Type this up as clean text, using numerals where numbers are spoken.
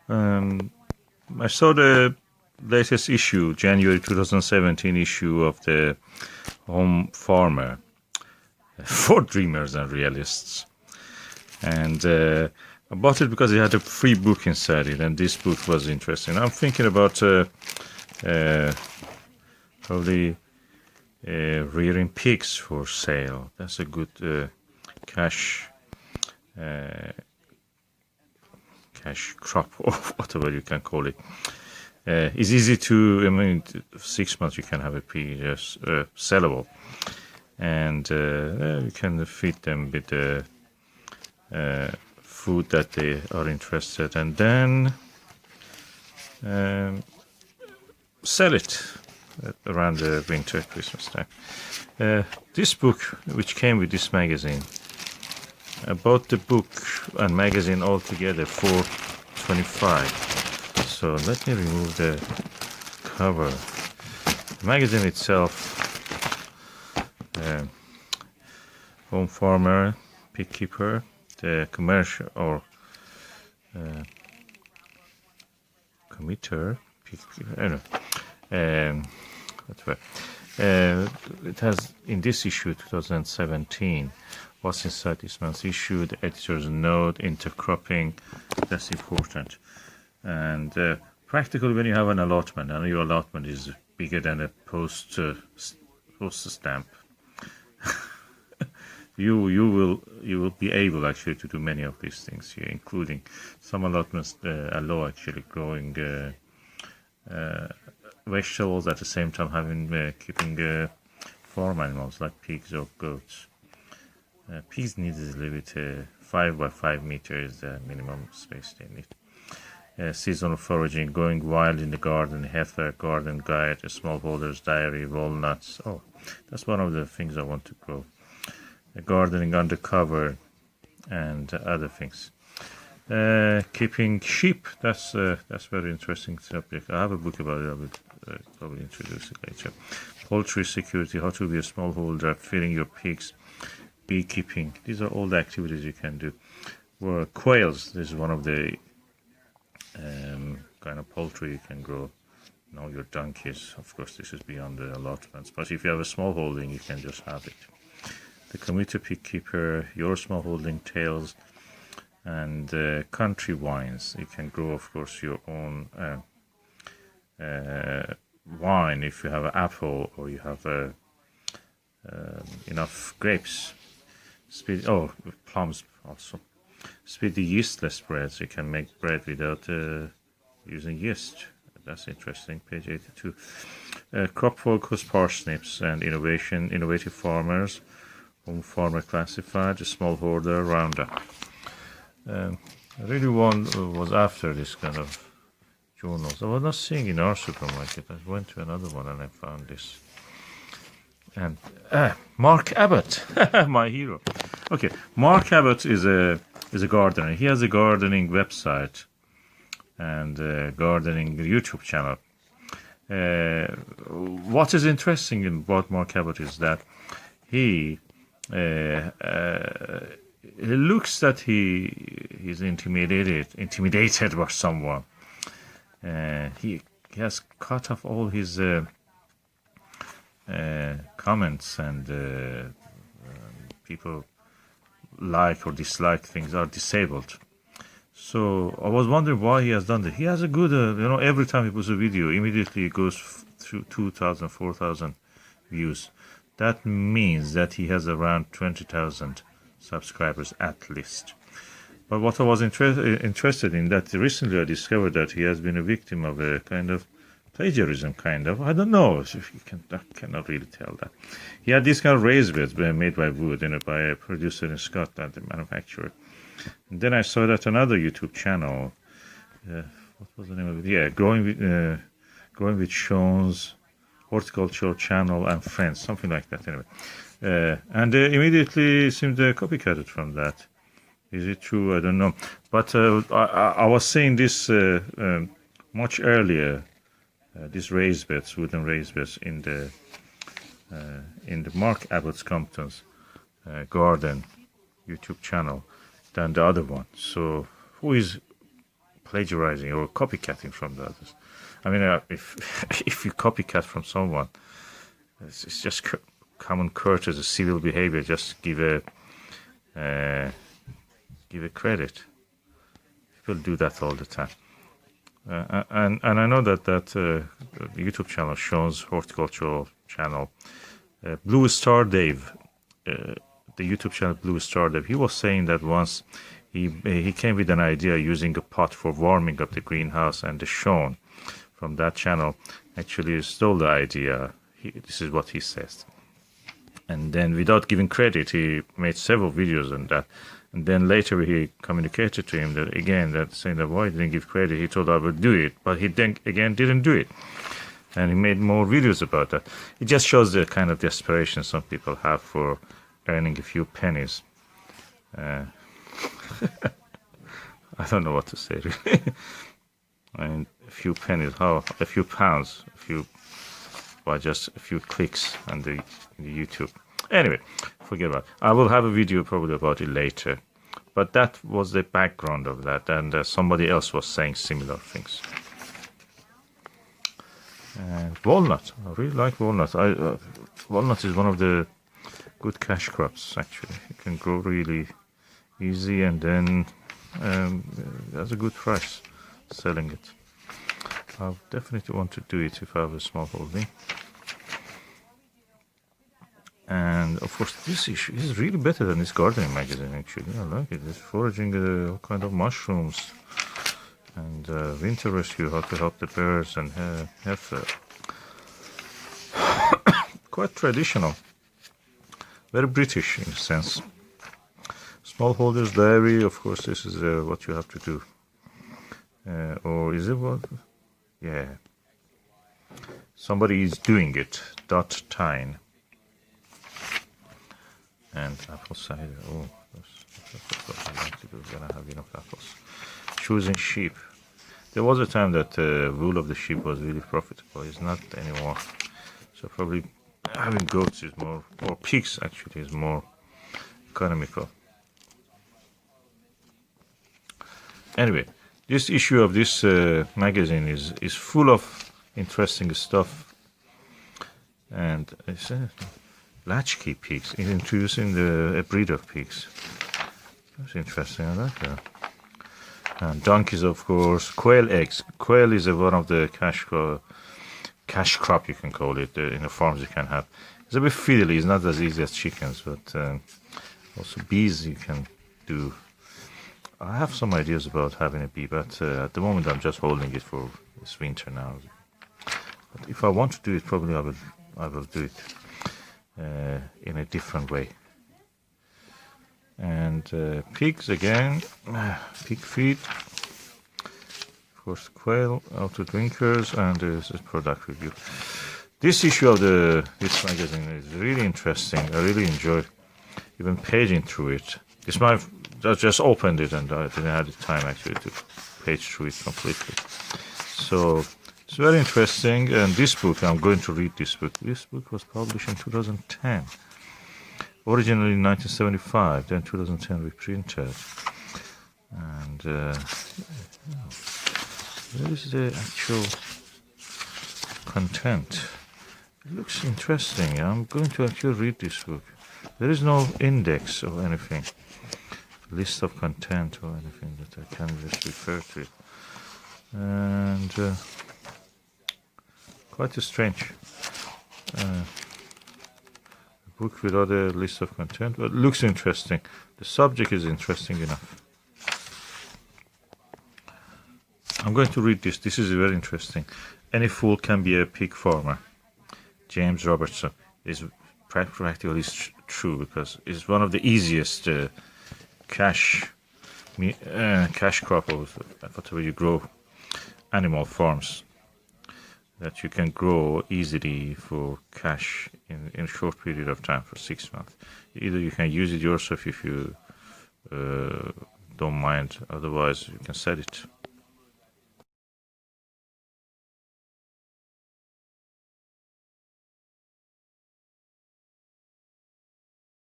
I saw the latest issue, January 2017 issue of the Home Farmer for Dreamers and Realists. And I bought it because it had a free book inside it, and this book was interesting. I'm thinking about probably rearing pigs for sale. That's a good cash crop, or whatever you can call it. It's easy to, I mean, 6 months you can have a pig sellable, and you can feed them with food that they are interested, and then sell it around the winter, Christmas time. This book, which came with this magazine, I bought the book and magazine all together for $25. So let me remove the cover. The magazine itself, Home Farmer, Pig Keeper, the commercial or committer, I don't know. It has, in this issue 2017, what's inside this month's issue, the editor's note, intercropping, that's important. And practically when you have an allotment, and your allotment is bigger than a post stamp, you will be able actually to do many of these things here, including some allotments allow actually growing vegetables at the same time keeping farm animals like pigs or goats. Pigs need a little bit 5 by 5 meters the minimum space they need. Seasonal foraging, going wild in the garden, heifer, garden guide, a smallholder's diary, walnuts. Oh, that's one of the things I want to grow. Gardening undercover and other things. Keeping sheep, that's very interesting subject. I have a book about it. I will probably introduce it later. Poultry security, how to be a smallholder, feeding your pigs, beekeeping. These are all the activities you can do. Well, quails, this is one of the kind of poultry you can grow. Your donkeys, of course, this is beyond the allotments. But if you have a small holding, you can just have it. The commuter pig keeper, your small holding tails, and country wines. You can grow, of course, your own wine if you have an apple or you have enough grapes. Plums also. Speedy yeastless breads. You can make bread without using yeast. That's interesting. Page 82. Crop focus, parsnips and innovative farmers. Home Farmer Classified, the Smallholder Roundup. I really was after this kind of journals. I was not seeing in our supermarket. I went to another one and I found this. And Mark Abbott, my hero. Okay, Mark Abbott is a gardener. He has a gardening website and a gardening YouTube channel. What is interesting about Mark Abbott is that he looks that he's intimidated by someone. He has cut off all his comments, and people like or dislike things are disabled. So I was wondering why he has done that. He has a good, every time he puts a video, immediately it goes through 2,000, 4,000 views. That means that he has around 20,000 subscribers at least. But what I was interested in, that recently I discovered that he has been a victim of a kind of plagiarism, I don't know if you I cannot really tell that. He had this kind of raised beds made by wood, by a producer in Scotland, a manufacturer. And then I saw that another YouTube channel, what was the name of it? Yeah, Growing with Sean's Horticultural Channel and Friends, something like that anyway. And immediately seemed copycatted from that. Is it true? I don't know. But I was seeing this much earlier, these raised beds, wooden raised beds in the Mark Abbott's Compton's garden YouTube channel than the other one. So who is plagiarizing or copycatting from the others. I mean, if if you copycat from someone, it's just common courtesy, civil behavior. Just give a credit. People do that all the time. And I know that the YouTube channel, Sean's horticultural channel, Blue Star Dave, the YouTube channel Blue Star Dave, he was saying that once he came with an idea using a pot for warming up the greenhouse, and the Sean from that channel actually stole the idea. This is what he says. And then, without giving credit, he made several videos on that. And then later he communicated to him that again, that saying that why he didn't give credit. He told I would do it, but he then again didn't do it. And he made more videos about that. It just shows the kind of desperation some people have for earning a few pennies. I don't know what to say really. I mean, a few pennies, how a few pounds, by just a few clicks on the YouTube. Anyway, forget about it. I will have a video probably about it later. But that was the background of that, and somebody else was saying similar things. And walnut. I really like walnut. Walnut is one of the good cash crops, actually. It can grow really easy, and then there's a good price selling it. I definitely want to do it if I have a small holding. And of course, this issue is really better than this gardening magazine. Actually, I like it. It's foraging all kind of mushrooms and winter rescue, how to help the birds and have quite traditional, very British in a sense. Smallholders diary. Of course, this is what you have to do. Or is it what? Yeah. Somebody is doing it. Tyne. And apple cider. Oh, that's what I like to do when I have enough apples. Choosing sheep. There was a time that wool of the sheep was really profitable. It's not anymore. So probably having goats is more, or pigs actually, is more economical. Anyway, this issue of this magazine is full of interesting stuff. And it's latchkey pigs, introducing a breed of pigs. That's interesting, I like that. And donkeys, of course. Quail eggs. Quail is one of the cash crop, you can call it, in the farms you can have. It's a bit fiddly, it's not as easy as chickens, but also bees you can do. I have some ideas about having a bee, but at the moment I'm just holding it for this winter now. But if I want to do it, probably I will do it in a different way. And pigs again, pig feed, of course quail, auto drinkers, and this is product review. This issue of this magazine is really interesting. I really enjoyed even paging through it. I just opened it and I didn't have the time actually to page through it completely. So it's very interesting. And this book, I'm going to read this book. This book was published in 2010. Originally in 1975, then 2010 reprinted. And where is the actual content? It looks interesting. I'm going to actually read this book. There is no index or anything, list of content or anything that I can just refer to it. And quite strange. Book without a list of content, but it looks interesting. The subject is interesting enough. I'm going to read this. This is very interesting. Any fool can be a pig farmer. James Robertson. Is practically true because it's one of the easiest cash crop of whatever you grow, animal farms that you can grow easily for cash in a short period of time, for 6 months. Either you can use it yourself if you don't mind, otherwise you can sell it.